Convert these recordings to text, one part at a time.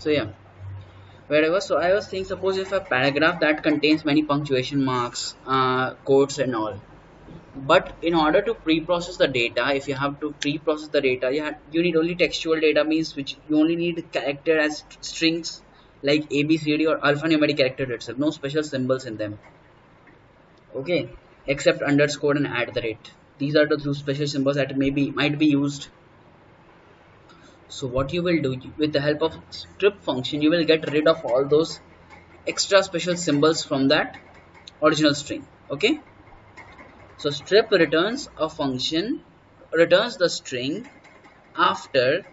So yeah, wherever. So I was saying, suppose if a paragraph that contains many punctuation marks, quotes and all, but in order to pre-process the data, if you have to pre-process the data, you need only textual data, means which you only need character as strings like abcd or alphanumeric character itself, no special symbols in them. Okay, except underscore and at the rate. These are the two special symbols that might be used. So what you will do, with the help of strip function, you will get rid of all those extra special symbols from that original string. Okay, so strip returns a function, returns the string after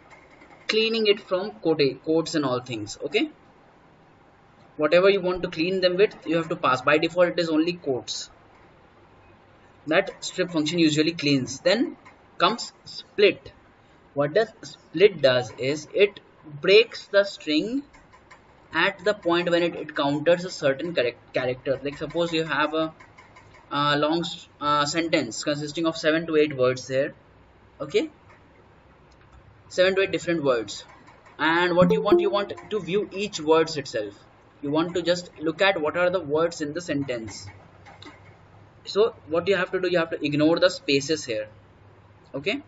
cleaning it from quotes and all things. Okay, whatever you want to clean them with, you have to pass. By default it is only quotes that strip function usually cleans. Then comes split. What does split does is it breaks the string at the point when it encounters a certain character. Like suppose you have a long sentence consisting of 7 to 8 words there. Okay, 7 to 8 different words, and what you want to view each words itself. You want to just look at what are the words in the sentence. So what you have to do, you have to ignore the spaces here. Okay,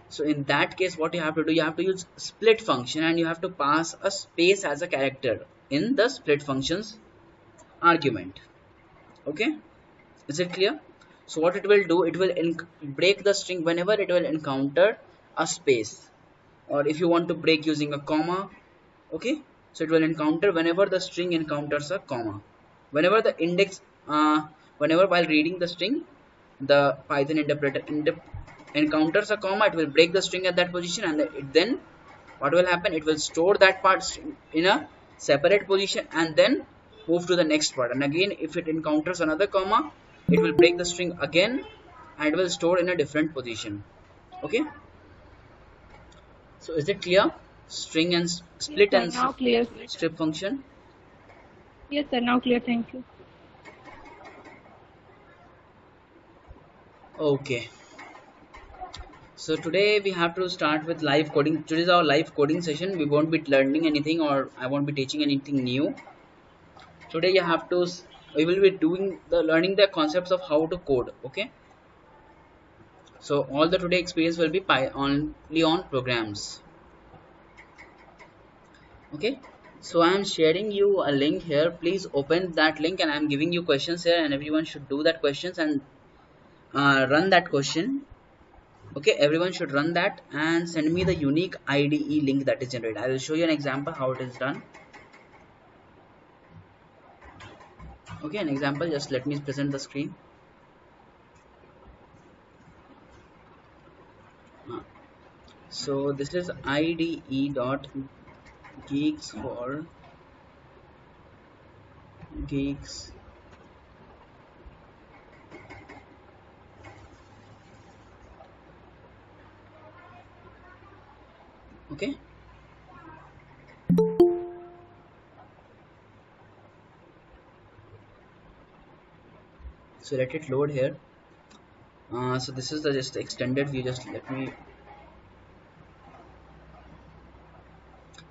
so in that case what you have to do, you have to use split function and you have to pass a space as a character in the split function's argument. Okay, is it clear? So what it will do, it will break the string whenever it will encounter a space, or if you want to break using a comma. Okay, so it will encounter whenever the string encounters a comma. Whenever the index whenever while reading the string, the Python interpreter encounters a comma, it will break the string at that position, and then what will happen, it will store that part in a separate position and then move to the next part. And again, if it encounters another comma, it will break the string again and it will store in a different position. Okay, so is it clear? String and Yes, split sir. and Now clear. strip function. Yes, sir. Now clear. Thank you. Okay, so today we have to start with live coding. Today is our live coding session. We won't be learning anything, or I won't be teaching anything new. Today you have to we will be doing the learning the concepts of how to code. Okay, so all the today experience will be only on programs. Okay, so I am sharing you a link here. Please open that link and I am giving you questions here, and everyone should do that questions and run that question. Okay, everyone should run that and send me the unique IDE link that is generated. I will show you an example how it is done. Okay, an example, just let me present the screen. So this is IDE dot geeks for geeks. Okay, so let it load here. So this is the just extended view. Just let me.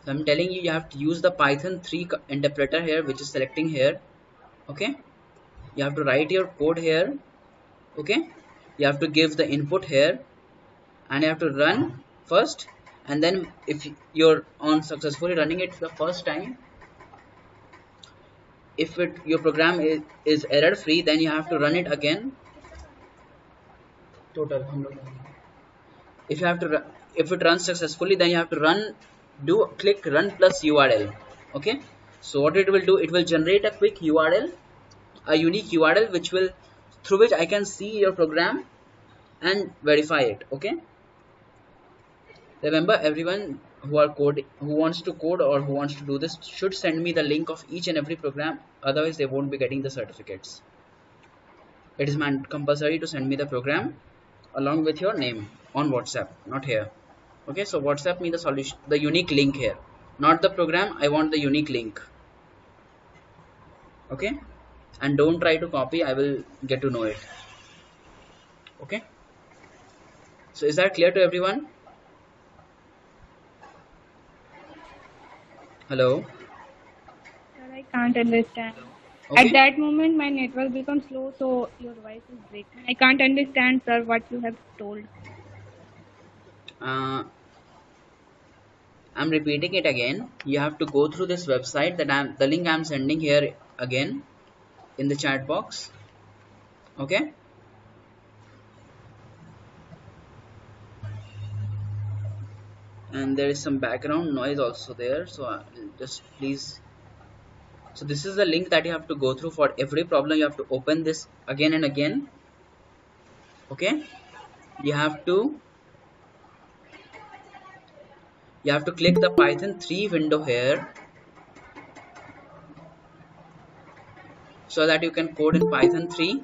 So I'm telling you, you have to use the Python 3 interpreter here, which is selecting here. Okay, you have to write your code here. Okay, you have to give the input here, and you have to run first, and then if you're on successfully running it the first time, if your program is error free, then you have to run it again. Total. If you have to if it runs successfully, then you have to click run plus URL. Okay, so what it will do, it will generate a quick URL, a unique URL, which will through which I can see your program and verify it. Okay, remember, everyone who wants to code or who wants to do this should send me the link of each and every program, otherwise they won't be getting the certificates. It is compulsory to send me the program along with your name on WhatsApp, not here. Okay, so WhatsApp me the solution, the unique link here, not the program. I want the unique link. Okay, and don't try to copy, I will get to know it. Okay, so is that clear to everyone? Hello. Sir, I can't understand. At Okay. that moment, my network becomes slow, so your voice is breaking. I can't understand, sir, what you have told. Uh, I'm repeating it again. You have to go through this website that the link I'm sending here again in the chat box. Okay. And there is some background noise also there. So just please. So this is the link that you have to go through for every problem. You have to open this again and again. Okay. You have to you have to click the Python 3 window here so that you can code in Python 3.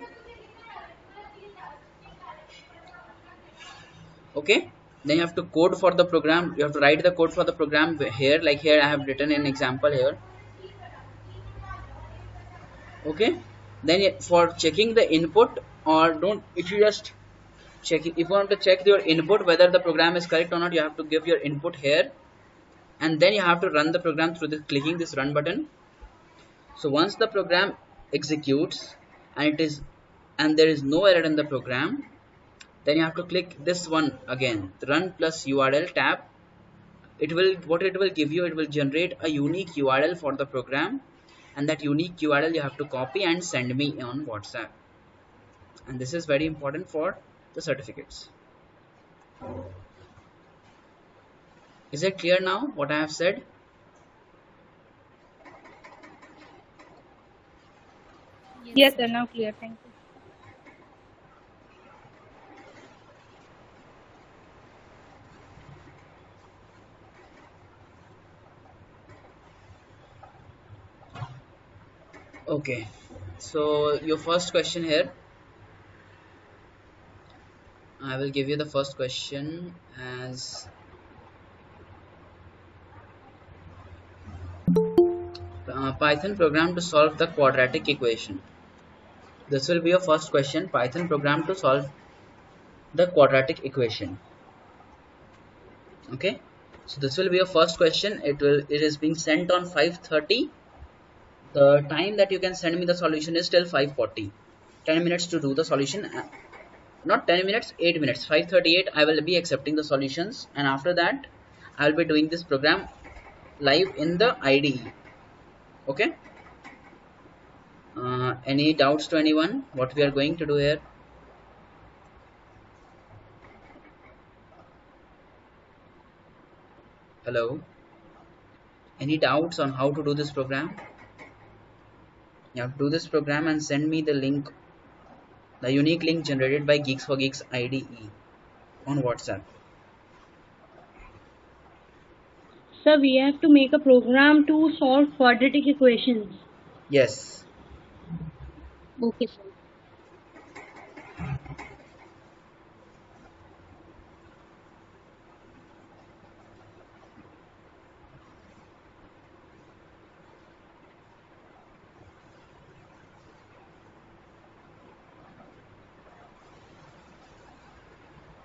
Okay, then you have to code for the program. You have to write the code for the program here, like here I have written an example here. Okay, then for checking the input, or don't, if you just check it, if you want to check your input whether the program is correct or not, you have to give your input here, and then you have to run the program through this clicking this run button. So once the program executes and there is no error in the program, then you have to click this one again, the run plus URL tab. It will give you, it will generate a unique URL for the program, and that unique URL you have to copy and send me on WhatsApp. And this is very important for the certificates. Is it clear now what I have said? Yes, sir, now clear. Thank you. Okay, so your first question here, I will give you the first question as Python program to solve the quadratic equation. This will be your first question, Python program to solve the quadratic equation. Okay, so this will be your first question. It is being sent on 5:30. The time that you can send me the solution is till 5:40. 10 minutes to do the solution. Not 10 minutes, 8 minutes. 5:38 I will be accepting the solutions, and after that I will be doing this program live in the IDE. Okay, any doubts to anyone what we are going to do here? Hello, any doubts on how to do this program? You have to do this program and send me the link, the unique link generated by Geeks for Geeks IDE on WhatsApp. So we have to make a program to solve quadratic equations. Yes. Okay, sir.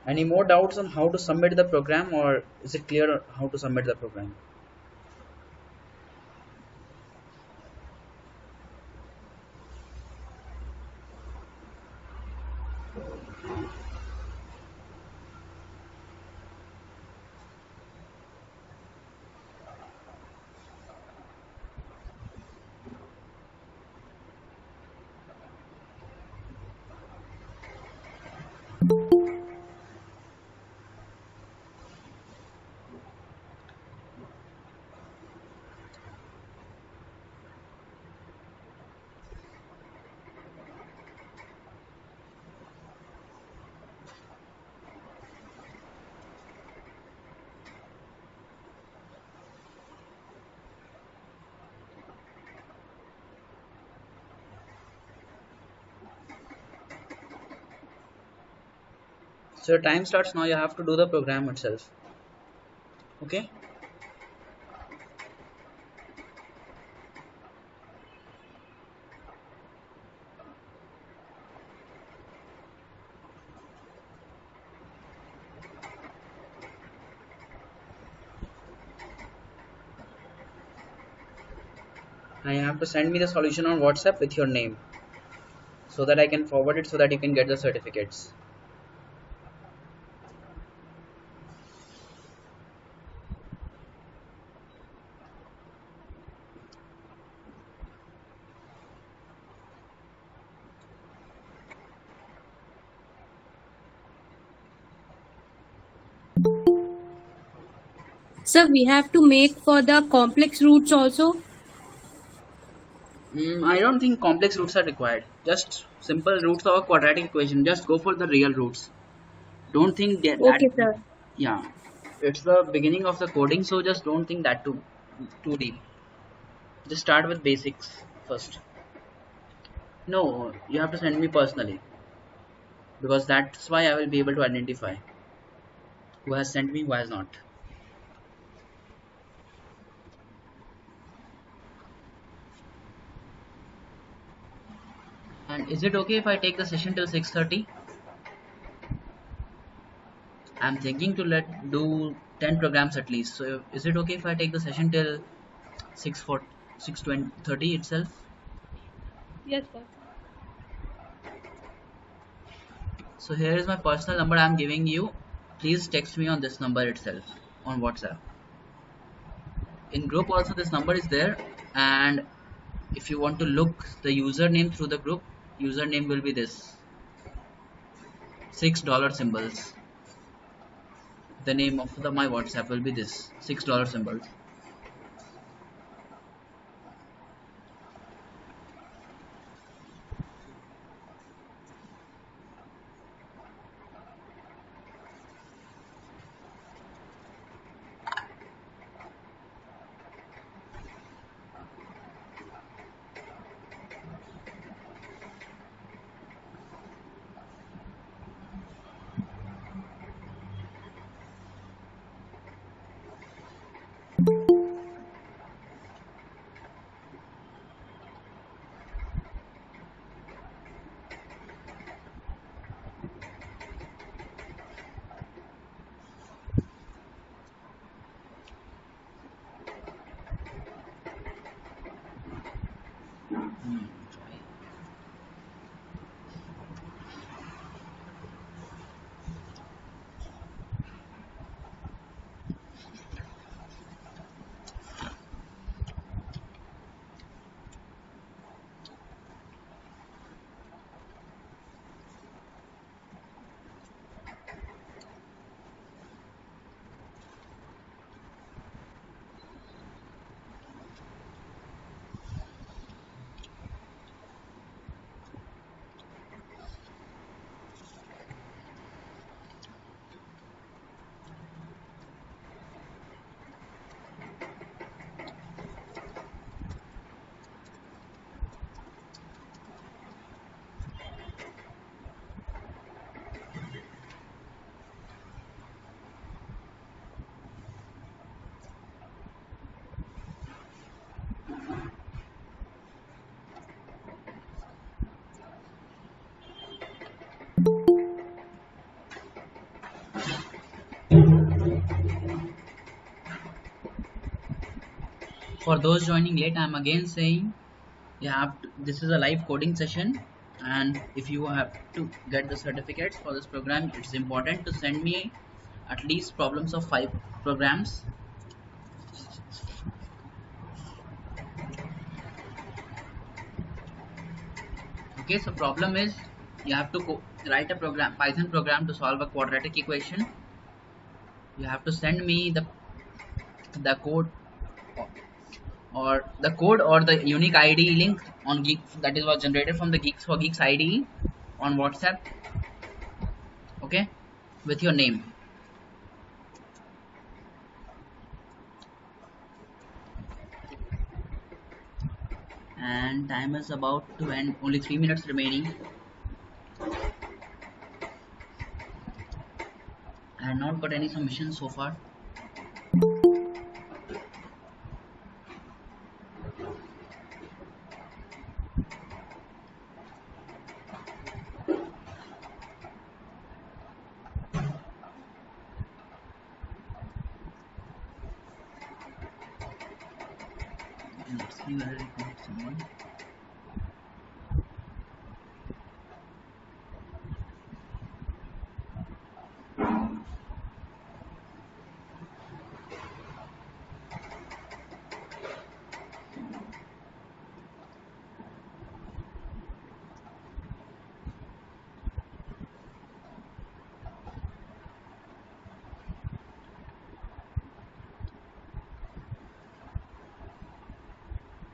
Any more doubts on how to submit the program, or is it clear how to submit the program? So your time starts now. You have to do the program itself. Okay. and you have to send me the solution on WhatsApp with your name so that I can forward it so that you can get the certificates. Sir, we have to make for the complex roots also. I don't think complex roots are required. Just simple roots of a quadratic equation. Just go for the real roots. Don't think that Okay, sir. yeah, it's the beginning of the coding, so just don't think that too deep. Just start with basics first. No, you have to send me personally because that's why I will be able to identify who has sent me, who has not. And is it okay if I take the session till 6:30? I'm thinking to let do 10 programs at least. So is it okay if I take the session till 6:30 itself? Yes, sir. So here is my personal number I'm giving you. Please text me on this number itself on WhatsApp. In group also this number is there, and if you want to look the username through the group, username will be this $6 symbols. The name of my WhatsApp will be this $6 symbols. For those joining late, I'm again saying this is a live coding session, and if you have to get the certificates for this program, it's important to send me at least problems of 5 programs. Okay, so problem is you have to write a Python program to solve a quadratic equation. You have to send me the code or the unique IDE link on Geek that is was generated from the Geeks for Geeks IDE on WhatsApp. Okay, with your name. And time is about to end. Only 3 minutes remaining. I have not got any submissions so far. Let's see. You already connect someone.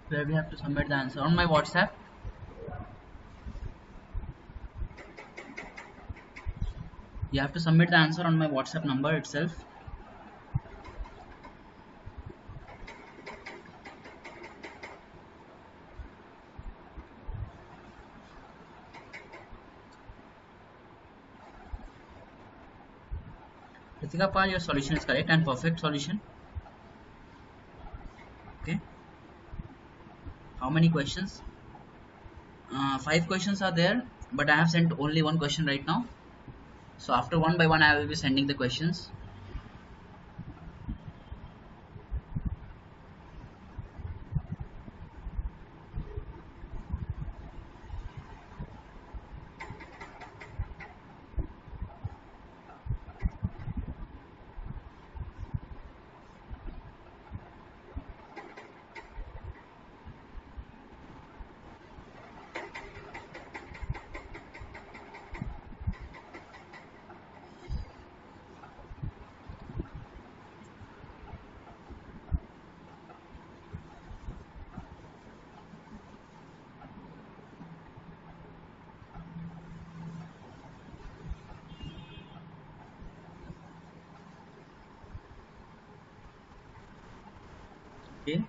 Where we have to submit the answer on my WhatsApp. You have to submit the answer on my WhatsApp number itself. Ritika Pal, your solution is correct and perfect solution. Okay. How many questions? 5 questions are there, but I have sent only one question right now. So after one by one, I will be sending the questions. Okay.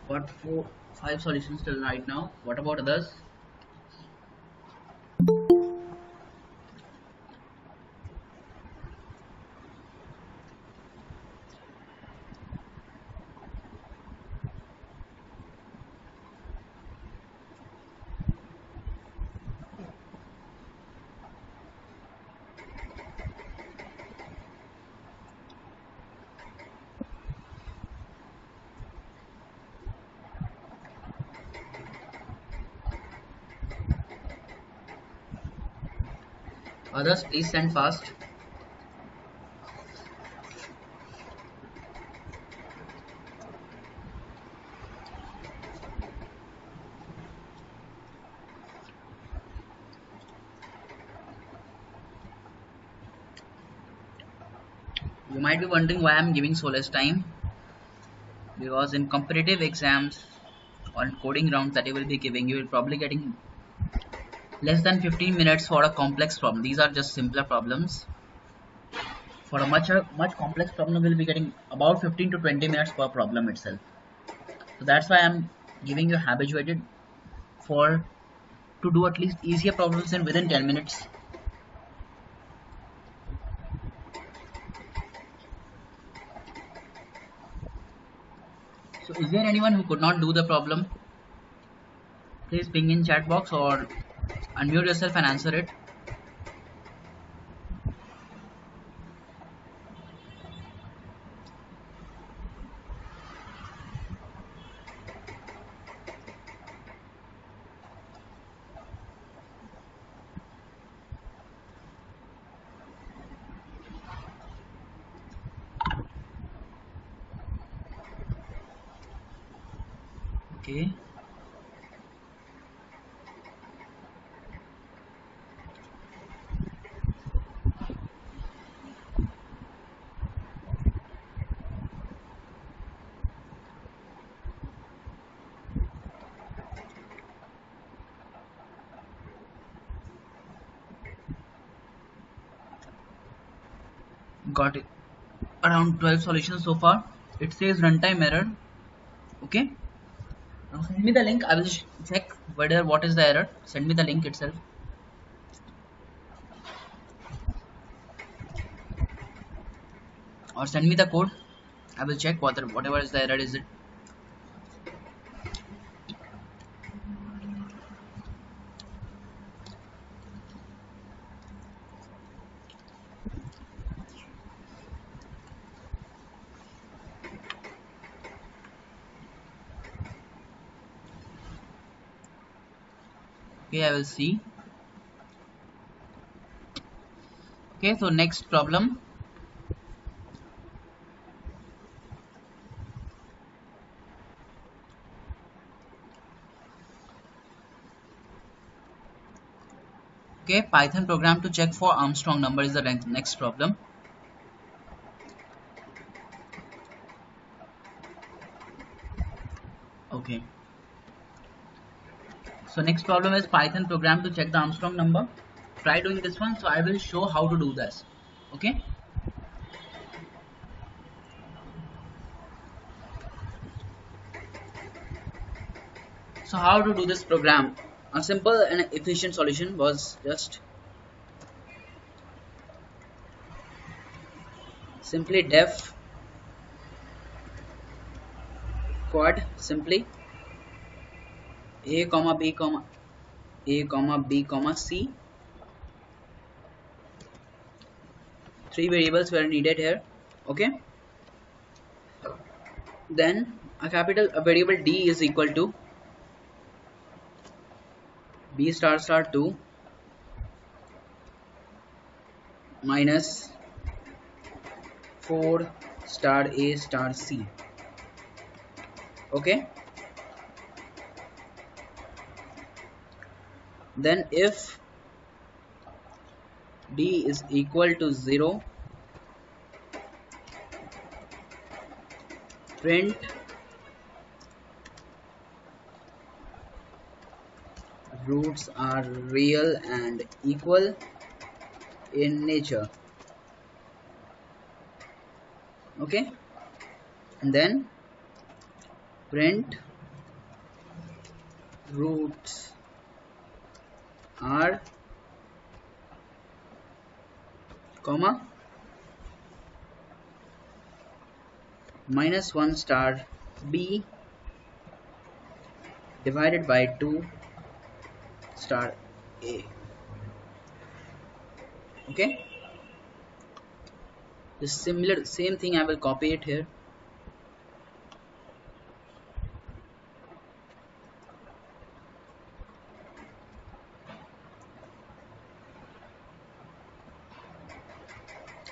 Got 5 solutions till right now. What about others? Others, please send fast. You might be wondering why I'm giving so less time. Because in competitive exams or coding rounds that you will be giving, you will probably getting less than 15 minutes for a complex problem. These are just simpler problems. For a much complex problem, we'll be getting about 15 to 20 minutes per problem itself. So that's why I'm giving you habituated for to do at least easier problems in within 10 minutes. So is there anyone who could not do the problem? Please ping in chat box or unmute yourself and answer it. Okay. Got it. Around 12 solutions so far. It says runtime error. Okay. Now send me the link. I will check whether what is the error. Send me the link itself. Or send me the code. I will check whatever is the error is it. Okay, I will see. Okay, so next problem. Okay, Python program to check for Armstrong number is the next problem. Okay, so next problem is Python program to check the Armstrong number. Try doing this one, so I will show how to do this. Okay, so how to do this program? A simple and efficient solution was just simply def quad simply a comma b comma c. Three variables were needed here. Okay, then a variable d is equal to b star star 2 minus 4 star a star c. Okay, then if d is equal to 0, print roots are real and equal in nature. Okay, and then print roots are comma minus 1 star b divided by 2 star a. Okay, the same thing I will copy it here.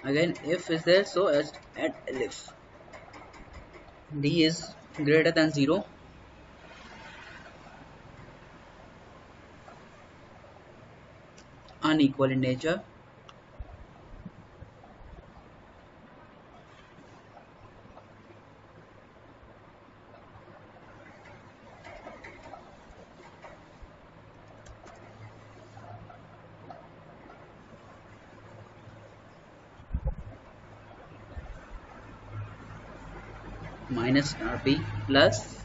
Again if is there, so as add if d is greater than 0, unequal in nature, minus star b plus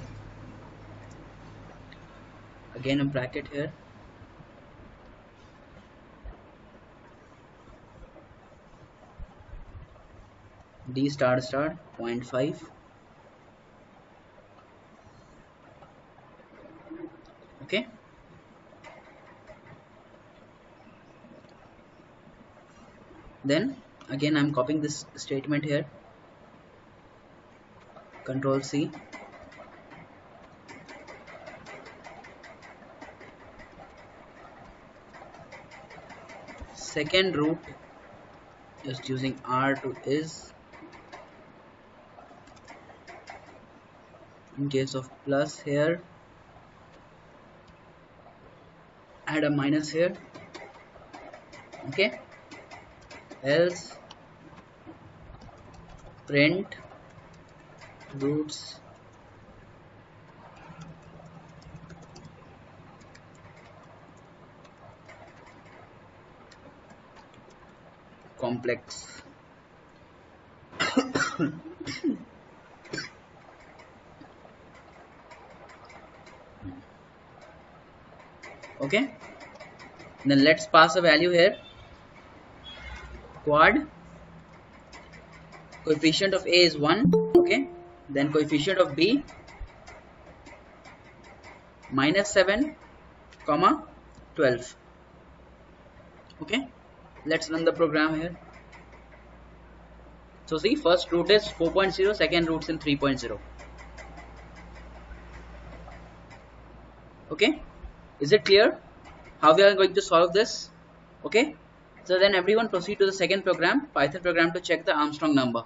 again a bracket here d star star 0.5. Okay, then again I'm copying this statement here, control C, second root just using R to is, in case of plus here add a minus here. Okay, else print roots complex. Okay, then let's pass a value here, quad coefficient of a is 1. Okay, then coefficient of b minus 7 comma 12. Okay, let's run the program here. So see, first root is 4.0, second root's in 3.0. Okay, is it clear? how we are going to solve this. Okay, so then everyone proceed to the second program, Python program, to check the Armstrong number.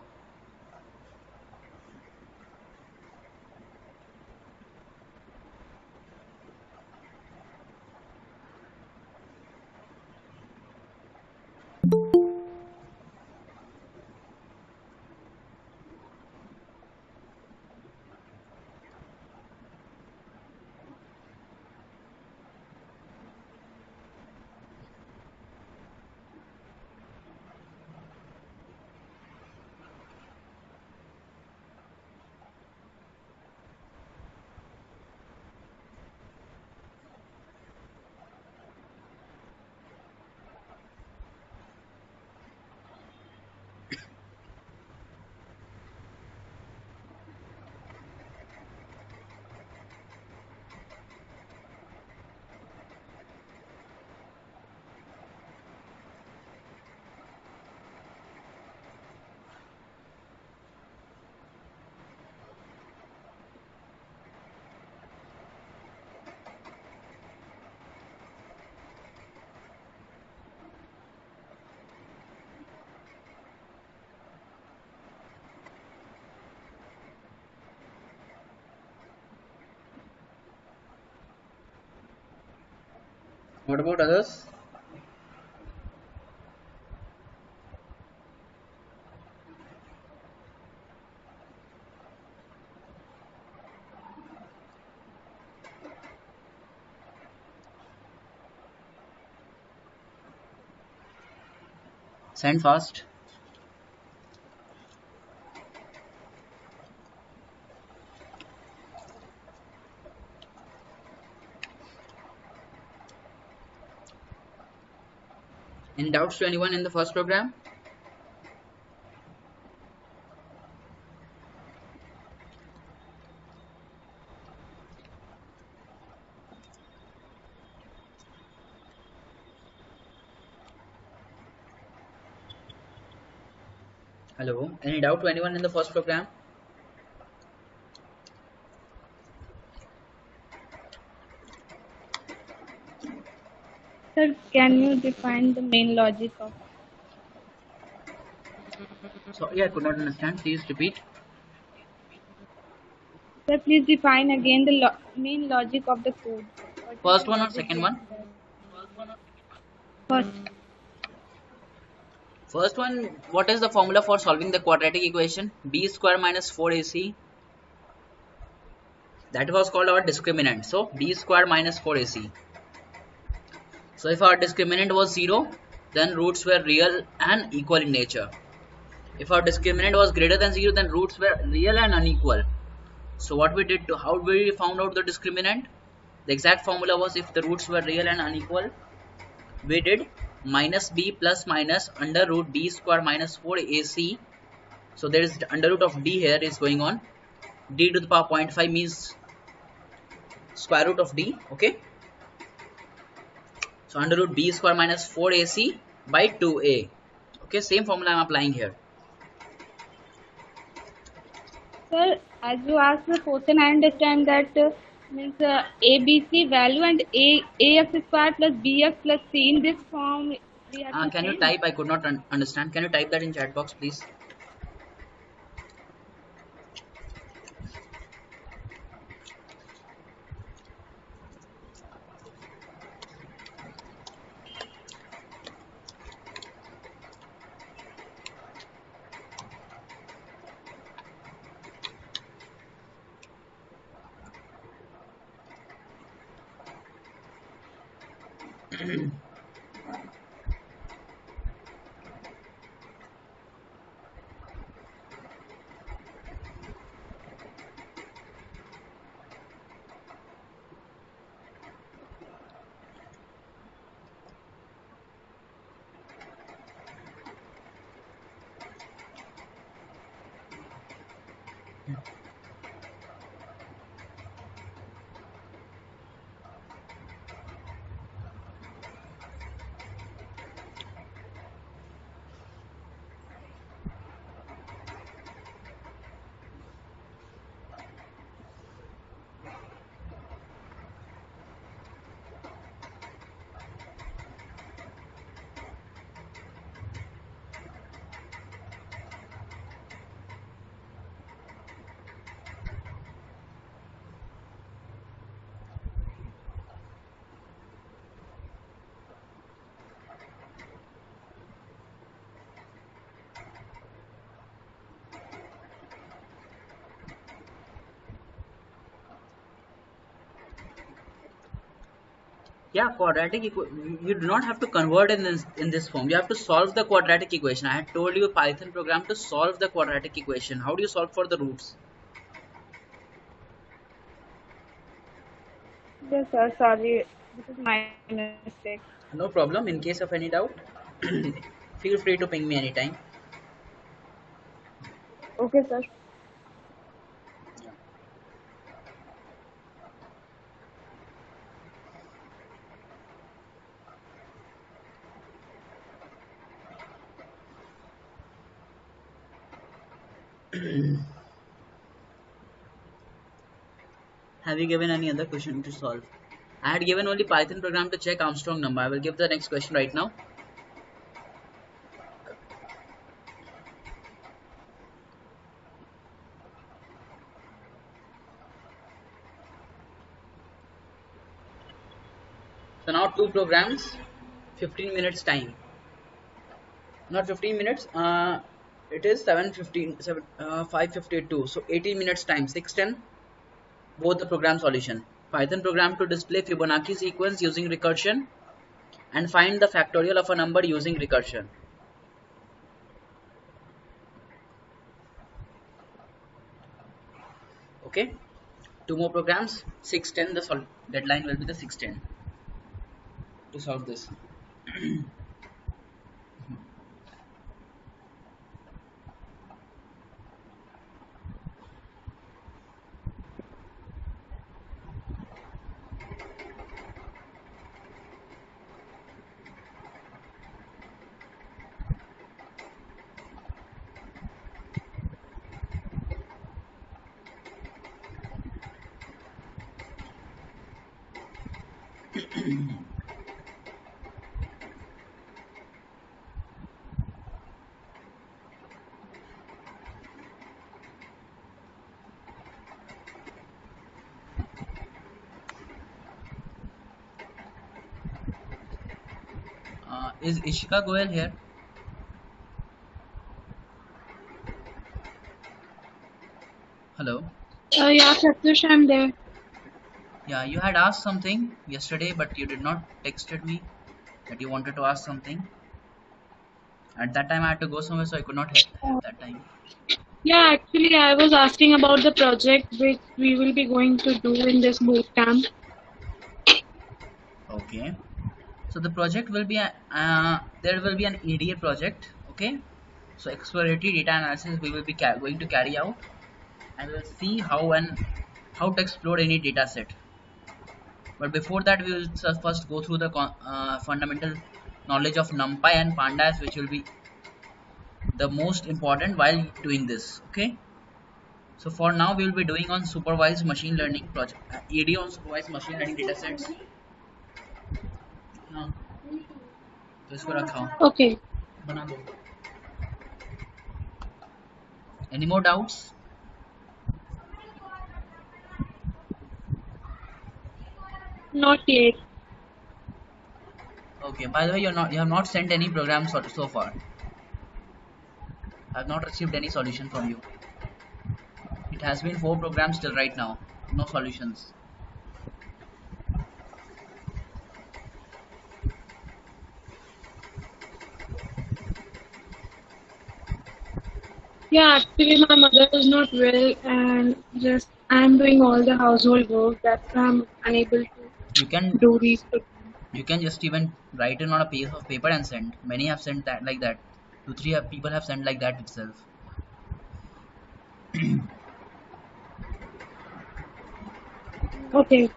What about others? Send fast. Any doubts to anyone in the first program? Hello, any doubt to anyone in the first program? Sir, can you define the main logic of? Sorry, I could not understand. Please repeat. Sir, please define again the main logic of the code. What is First the one or logic second one? behind that? First, First one, what is the formula for solving the quadratic equation? B square minus 4ac. That was called our discriminant. So B square minus 4ac. So if our discriminant was 0, then roots were real and equal in nature. If our discriminant was greater than 0, then roots were real and unequal. So what we did, how we found out the discriminant? The exact formula was, if the roots were real and unequal, we did minus b plus minus under root d square minus 4ac. So there is under root of d here is going on. D to the power 0.5 means square root of d. Okay. So under root b square minus 4ac by 2a. Okay, same formula I am applying here. sir, as you asked the question, I understand that means ABC value and AX square plus BX plus C in this form we have to Can you change. type? I could not understand. Can you type that in chat box, please? Yeah, quadratic you do not have to convert in this form. You have to solve the quadratic equation. I had told you Python program to solve the quadratic equation. How do you solve for the roots? Yes, sir. Sorry, this is my mistake. No problem. In case of any doubt, feel free to ping me anytime. Okay, sir. Have you given any other question to solve? I had given only Python program to check Armstrong number. I will give the next question right now. So now two programs, 15 minutes time. Not 15 minutes. It is 5:52. So 18 minutes time. 6:10. Both the program solution. Python program to display Fibonacci sequence using recursion and find the factorial of a number using recursion. Okay. Two more programs. 6:10. The deadline will be the 6:10 to solve this. Is Ishika Goel here? Hello. Yeah, Pratyush, I'm there. Yeah, you had asked something yesterday, but you did not texted me that you wanted to ask something. At that time, I had to go somewhere, so I could not help that time. Yeah, actually, I was asking about the project which we will be going to do in this boot camp. Okay. So the project will be there will be an EDA project. Okay. So exploratory data analysis we will be going to carry out, and we'll see how to explore any data set. But before that, we will first go through the fundamental knowledge of NumPy and Pandas, which will be the most important while doing this. Okay. So for now, we will be doing on supervised machine learning project, EDA on supervised machine learning data sets. हाँ, तो इसको रखा हूँ, Okay. बना दो. Any more doubts? Not yet. Okay. By the way, you have not sent any programs so far. I have not received any solution from you. It has been 4 programs till right now. No solutions. Yeah, actually, my mother is not well, and just I'm doing all the household work. That's why I'm unable You can to do these. just even write it on a piece of paper and send. Many have sent that like that. 2-3 people have sent like that itself. Okay.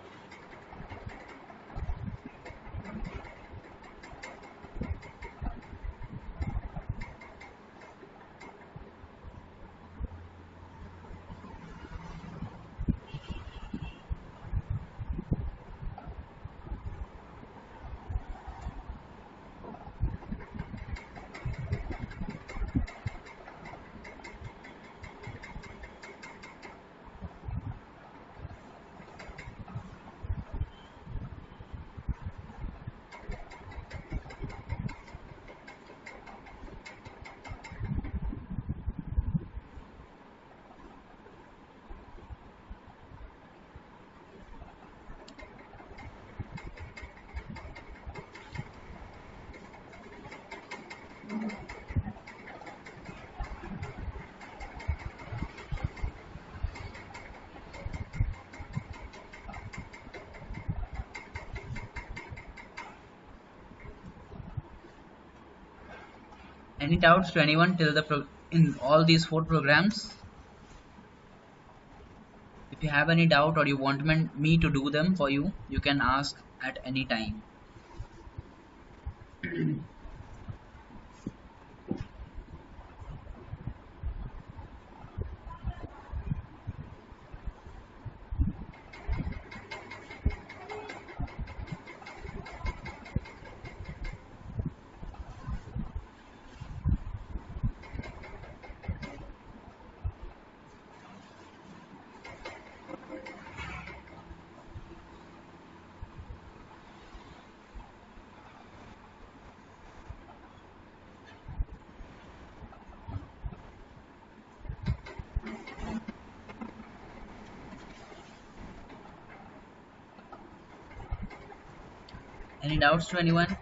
Any doubts to anyone till in all these 4 programs? If you have any doubt or you want me to do them for you, you can ask at any time. Any doubts to anyone?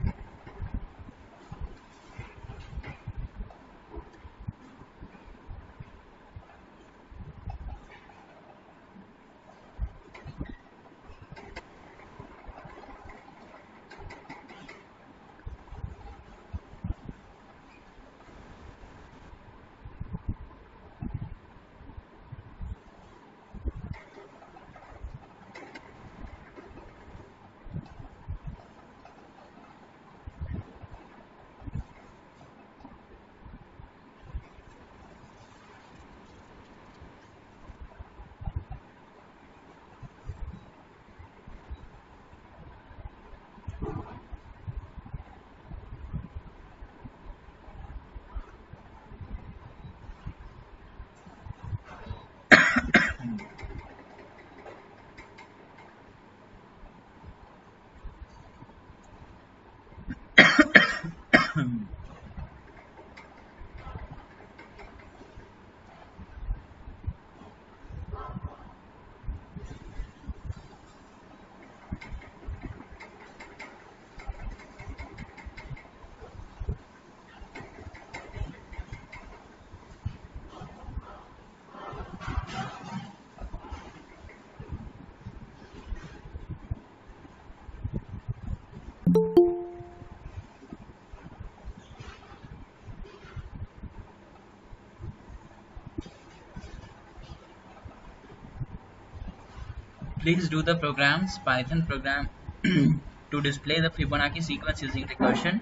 Please do the programs, Python program to display the Fibonacci sequence using recursion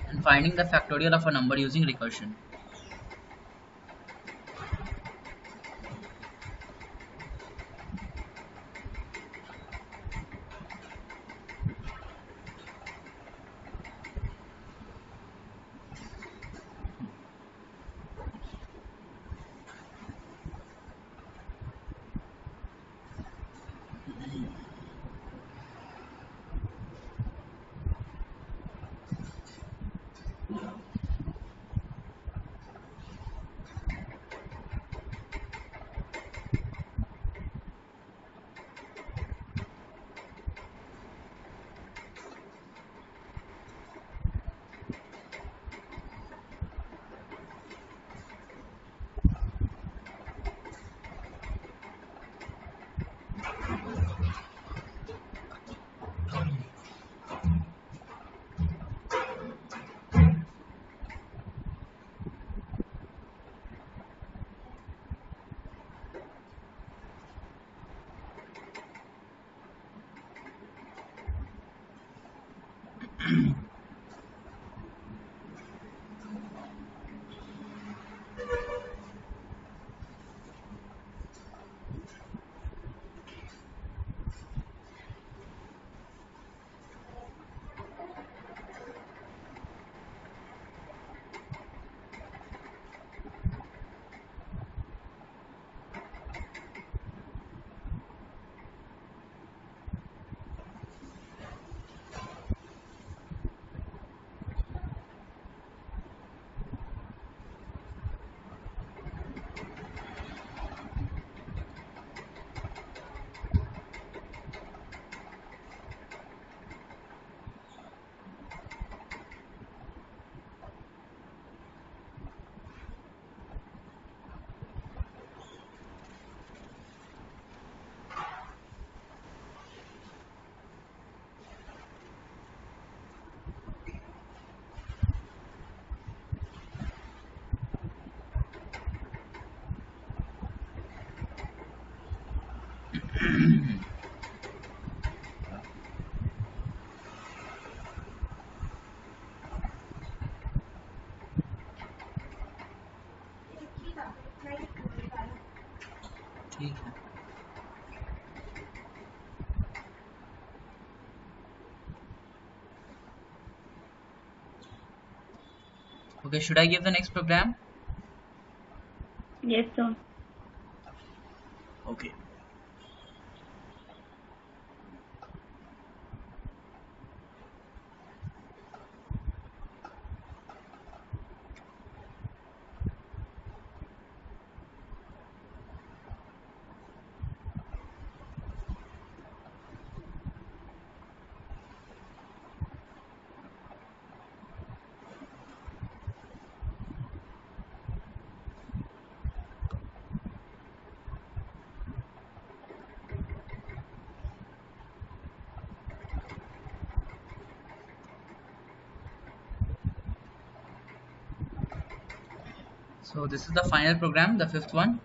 and finding the factorial of a number using recursion. ठीक है. Okay, should I give the next program? Yes, sir. Okay. So this is the final program, the fifth one.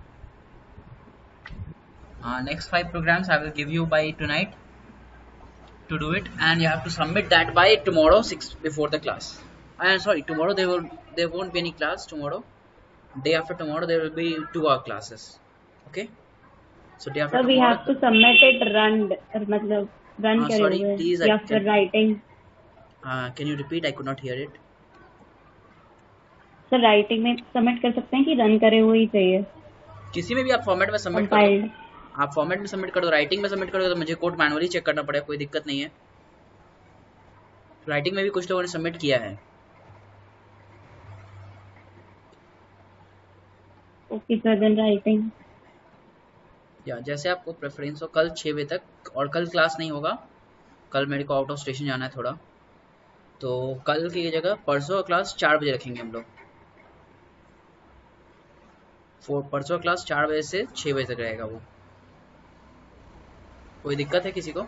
Next 5 programs I will give you by tonight to do it, and you have to submit that by tomorrow 6 before the class. Sorry, tomorrow there won't be any class tomorrow. Day after tomorrow there will be 2-hour classes. Okay. So day after So we tomorrow. have to submit it run, मतलब run करे Sorry, हुए please. या फिर writing. Can you repeat? I could not hear it. Sir writing में submit कर सकते हैं कि रन करे हुए ही चाहिए? किसी में भी आप फॉर्मेट में सबमिट कर दो. आप फॉर्मेट में सबमिट कर दो, राइटिंग में सबमिट कर दो तो मुझे कोड मैनुअली चेक करना पड़ेगा, कोई दिक्कत नहीं है. राइटिंग में भी कुछ लोगों ने सबमिट किया है. Okay sir, then writing. या जैसे आपको प्रेफरेंस हो. कल 6 बजे तक, और कल क्लास नहीं होगा. कल मेरे को आउट ऑफ स्टेशन जाना है थोड़ा, तो कल की जगह परसों क्लास 4 बजे रखेंगे हम लोग. परसों क्लास 4 बजे से 6 बजे तक रहेगा वो. कोई दिक्कत है किसी को?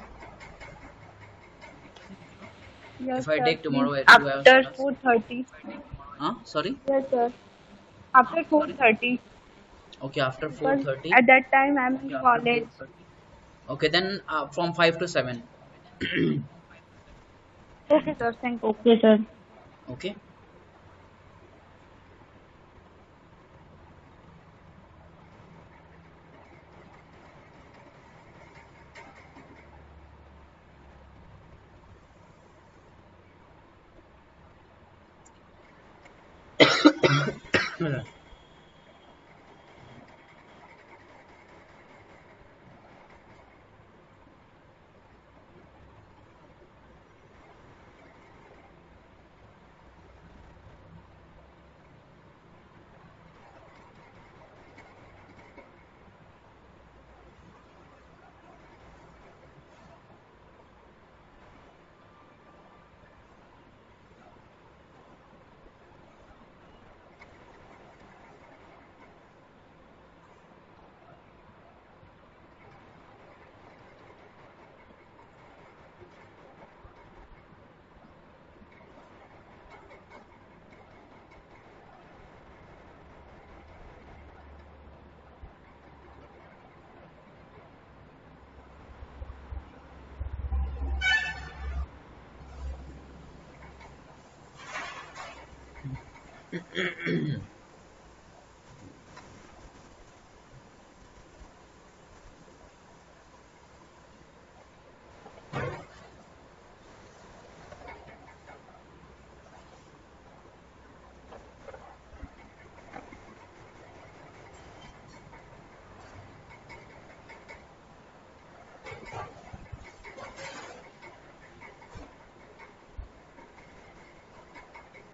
Yes, If I sir. take tomorrow Please, at 2 hours after class. 4:30. Sorry. Yes, sir. After 4:30. Okay, after Because 4:30. at that time I'm in Okay, after college. 4:30. Okay, then from 5 to 7. Okay, sir. Thank you. Okay sir. Okay.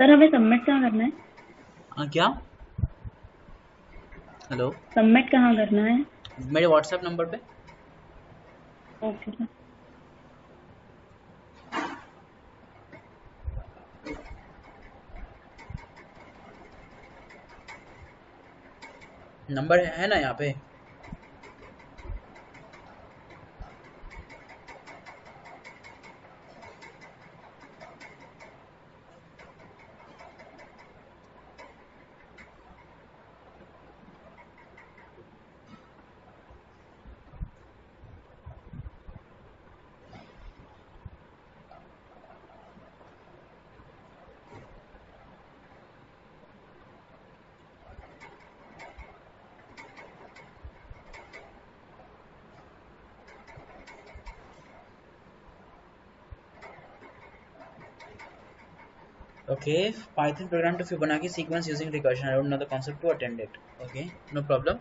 Sir हमें submit कहाँ करना है? क्या? Hello, submit कहाँ करना है? मेरे WhatsApp number पे. Okay sir. नंबर है ना यहाँ पे. Okay, Python program to Fibonacci sequence using recursion. I don't know the concept to attend it. Okay, no problem.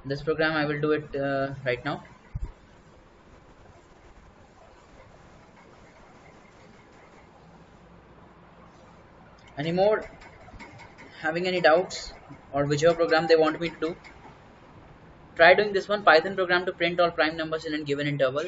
This program I will do it right now. Any more having any doubts or whichever program they want me to do? Try doing this one, Python program to print all prime numbers in a given interval.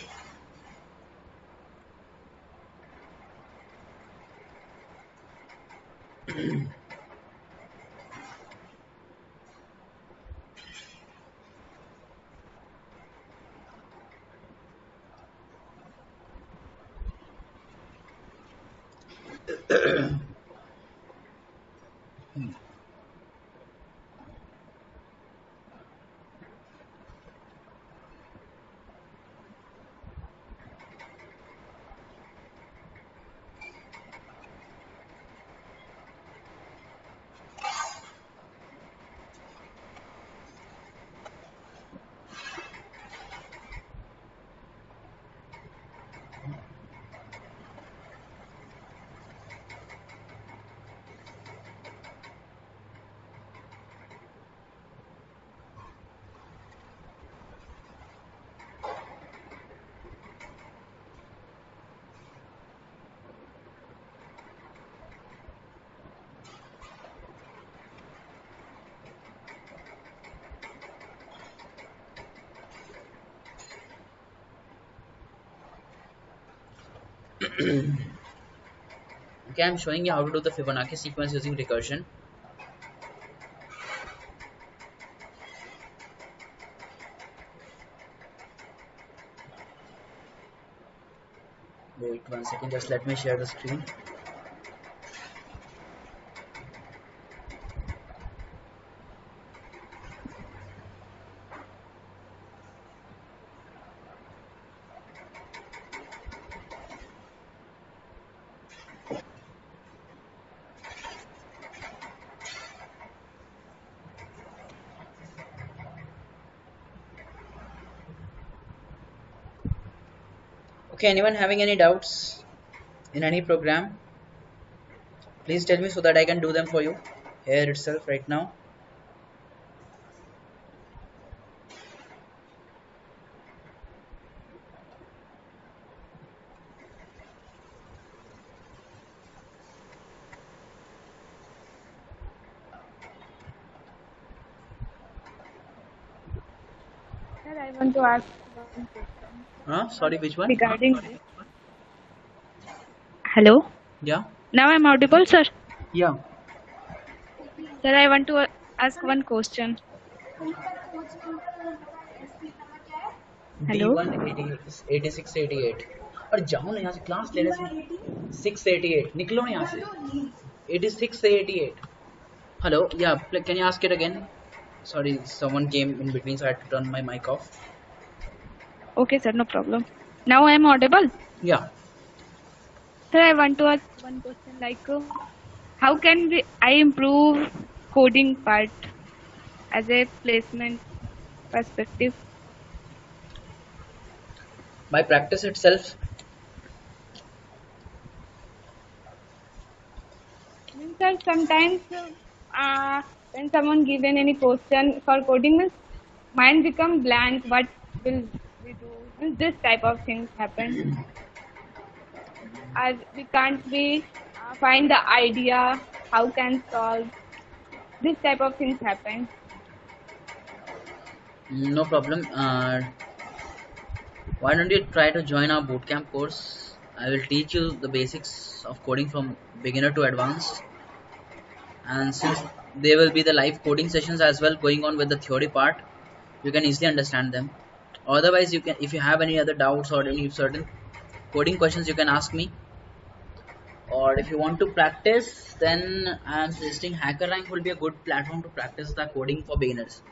Okay, I'm showing you how to do the Fibonacci sequence using recursion. Wait 1 second, just let me share the screen. Okay, anyone having any doubts in any program? Please tell me so that I can do them for you here itself right now. Sir, I want to ask one question Sorry, which one? regarding this. Hello. Yeah. Now I'm audible, sir. Yeah. Sir, I want to ask one question. Hello D1 8688 और जाओ ना यहाँ से class लेने से 688 निकलो ना यहाँ से 8688 hello yeah can you ask it again sorry someone came in between so I had to turn my mic off Okay, sir, no problem. Now I am audible. yeah Sir, I want to ask one question like how can I improve coding part as a placement perspective? by practice itself Means that sometimes when someone given any question for coding, means mind become blank. What will we do? Means this type of things happen. As we can't find the idea how can solve. This type of things happen. no problem why don't you try to join our bootcamp course I will teach you the basics of coding from beginner to advanced and since there will be the live coding sessions as well going on with the theory part you can easily understand them otherwise you can if you have any other doubts or any certain coding questions you can ask me or if you want to practice then I am suggesting HackerRank will be a good platform to practice the coding for beginners.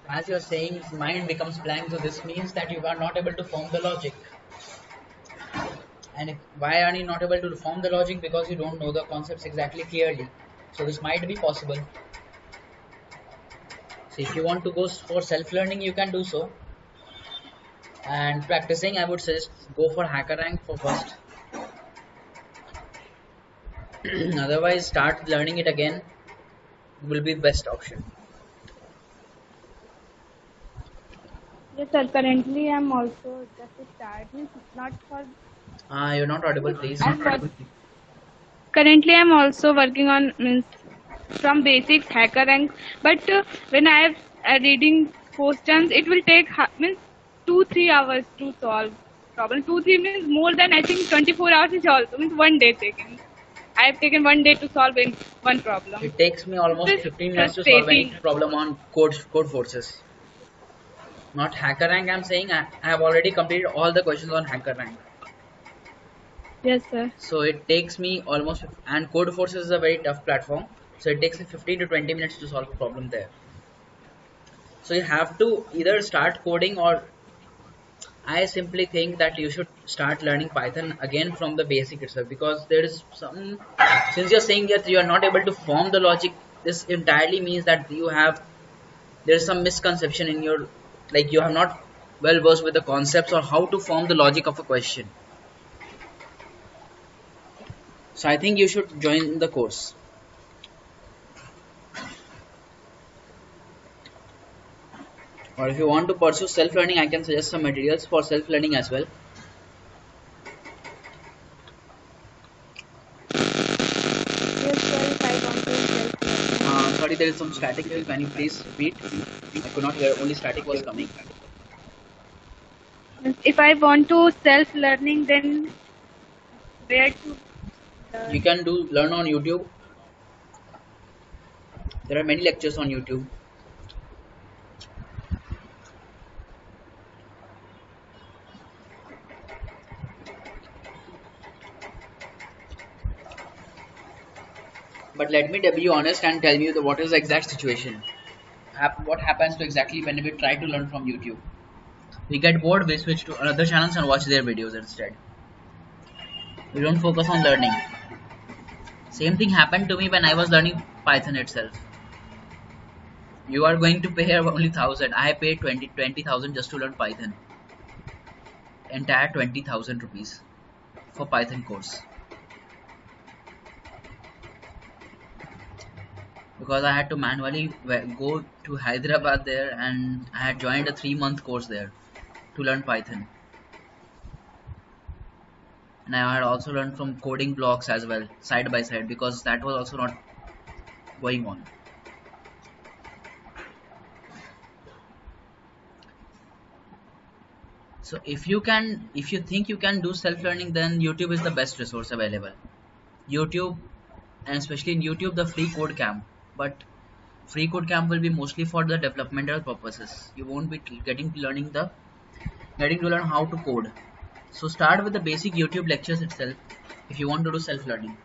As you are saying mind becomes blank so this means that you are not able to form the logic and why are you not able to form the logic because you don't know the concepts exactly clearly So this might be possible. So if you want to go for self-learning, you can do so. And practicing, I would suggest go for HackerRank for first. Otherwise, start learning it again will be the best option. Yes, sir. Currently, I'm also just starting. Not for. You're not audible, please. Currently, I'm also working on from basics hacker rank. But when I am reading questions, it will take means 2-3 hours to solve problem. 2-3 means more than I think 24 hours is also means one day taken. I have taken one day to solve one problem. It takes me almost This is 15 minutes to solve any frustrating. problem on code forces. Not HackerRank, I'm saying I have already completed all the questions on HackerRank. Yes, sir. So it takes me almost, and code forces is a very tough platform. So it takes me 15 to 20 minutes to solve a problem there. So you have to either start coding, or I simply think that you should start learning Python again from the basic itself, because there is some, since you're saying that you are not able to form the logic, this entirely means that there's some misconception in your, like you have not well versed with the concepts or how to form the logic of a question. So I think you should join the course. Or if you want to pursue self-learning, I can suggest some materials for self-learning as well. Yes, sir. If I want to self-learn. Sorry, there is some static. Can you please repeat? I could not hear. Only static was coming. If I want to self-learning, then where to learn? You can learn on YouTube. There are many lectures on YouTube. But let me be honest and tell you what is the exact situation. What happens to exactly when we try to learn from YouTube? We get bored, we switch to other channels and watch their videos instead. We don't focus on learning. Same thing happened to me when I was learning Python itself. You are going to pay only 1,000. I paid 20,000 just to learn Python. Entire 20,000 rupees for Python course. Because I had to manually go to Hyderabad there, and I had joined a 3-month course there to learn Python. And I had also learned from coding blocks as well, side by side, because that was also not going on. So if you think you can do self-learning, then YouTube is the best resource available. YouTube, and especially in YouTube, the free code camp. But free code camp will be mostly for the developmental purposes. You won't be getting to learn how to code. So start with the basic YouTube lectures itself if you want to do self-learning.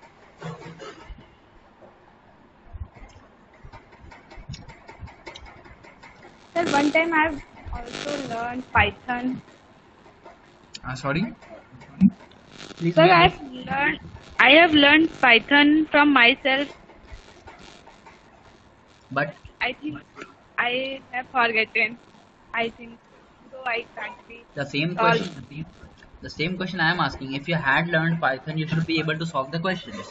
Sir, one time I've also learned Python. Sorry? Please Sir, I have learned Python from myself. But I think I have forgotten. I think so. I can't be. the same question I am asking. If you had learned Python, you should be able to solve the questions.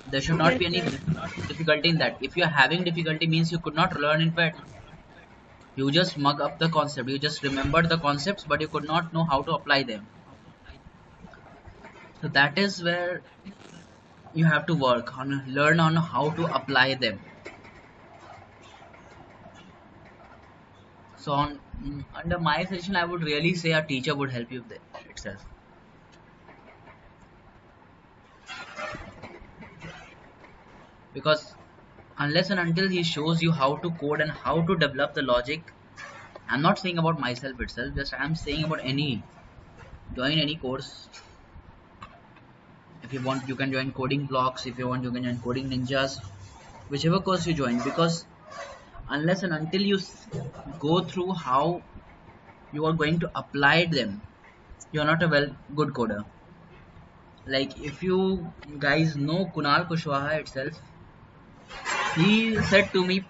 There should not be any difficulty in that. If you are having difficulty, means you could not learn in Python. You just mug up the concept. You just remembered the concepts, but you could not know how to apply them. So that is where you have to work on, learn on how to apply them. So under my suggestion, I would really say a teacher would help you there itself. Because unless and until he shows you how to code and how to develop the logic, I'm not saying about myself itself, just I'm saying about join any course. If you want, you can join coding blocks. If you want, you can join coding ninjas, whichever course you join, because unless and until you go through how you are going to apply them, you're not a good coder. Like if you guys know Kunal Kushwaha itself, He said to me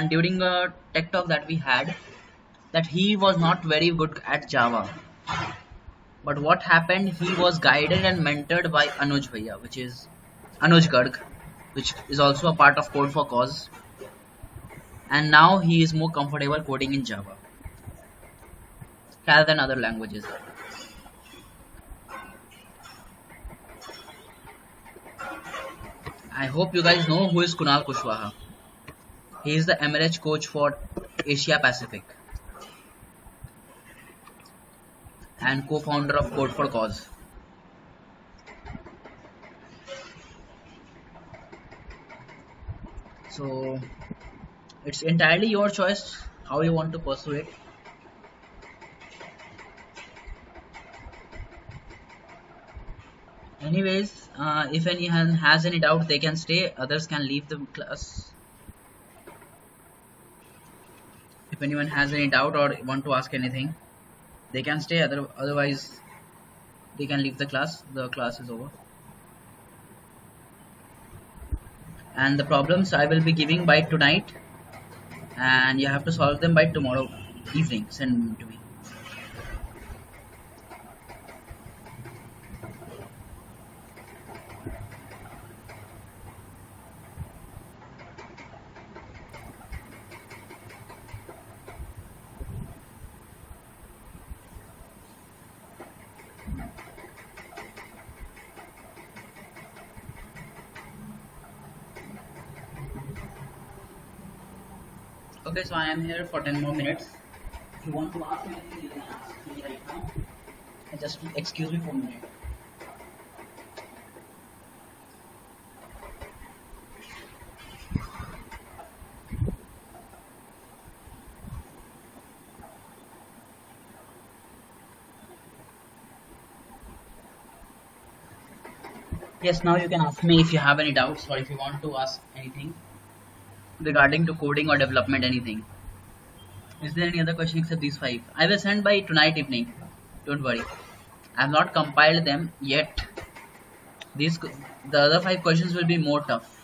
during a tech talk that we had that he was not very good at Java. But what happened? He was guided and mentored by Anuj Bhaiya, which is Anuj Garg, which is also a part of Code for Cause. And now he is more comfortable coding in Java rather than other languages. I hope you guys know who is Kunal Kushwaha. He is the MLH coach for Asia Pacific and co-founder of Code for Cause. So it's entirely your choice how you want to pursue it. Anyways, if anyone has any doubt, they can stay. Others can leave the class. If anyone has any doubt or want to ask anything, they can stay. Otherwise, they can leave the class. The class is over. And the problems I will be giving by tonight, and you have to solve them by tomorrow evening. Send them to me. Okay, so I am here for 10 more minutes. If you want to ask me anything, you can ask me right now. Just excuse me for a minute. Yes, now you can ask me if you have any doubts or if you want to ask anything regarding to coding or development, anything. Is there any other question except these 5? I will send by tonight evening. Don't worry. I have not compiled them yet. The other 5 questions will be more tough.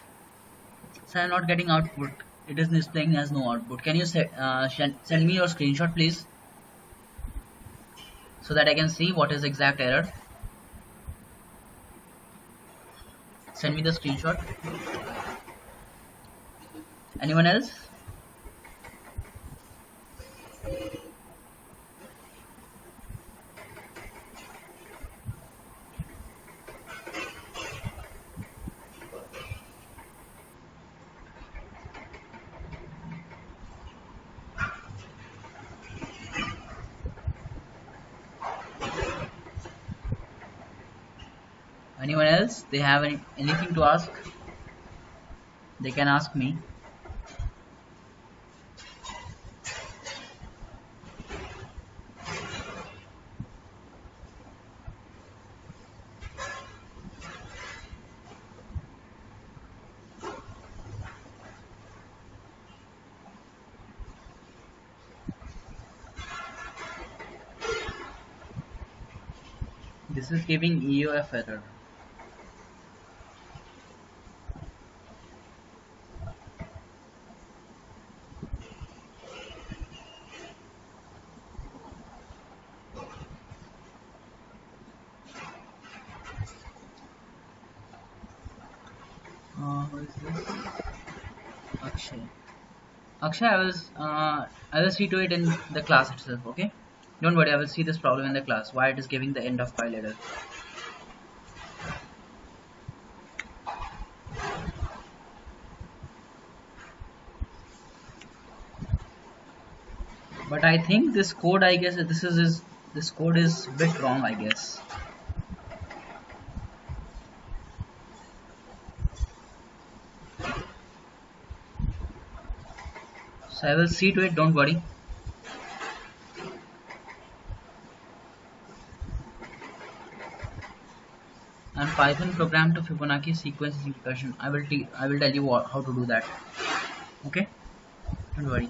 So I am not getting output. It is displaying as no output. Can you send me your screenshot, please, so that I can see what is the exact error? Send me the screenshot. Anyone else? Anyone else? They have anything to ask? They can ask me. This is giving EOF error. Who is this? Akshay. Akshay, I will see to it in the class itself. Okay, don't worry. I will see this problem in the class. Why it is giving the end of file error. But I think this code, I guess this code is a bit wrong, I guess. So I will see to it, don't worry. And Python program to Fibonacci sequence recursion. I will tell you how to do that. Okay, don't worry.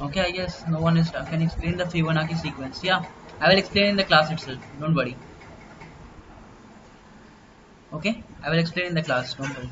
Okay, I guess no one is stuck. Can you explain the Fibonacci sequence? Yeah, I will explain in the class itself. Don't worry. Okay, I will explain in the class. Don't worry.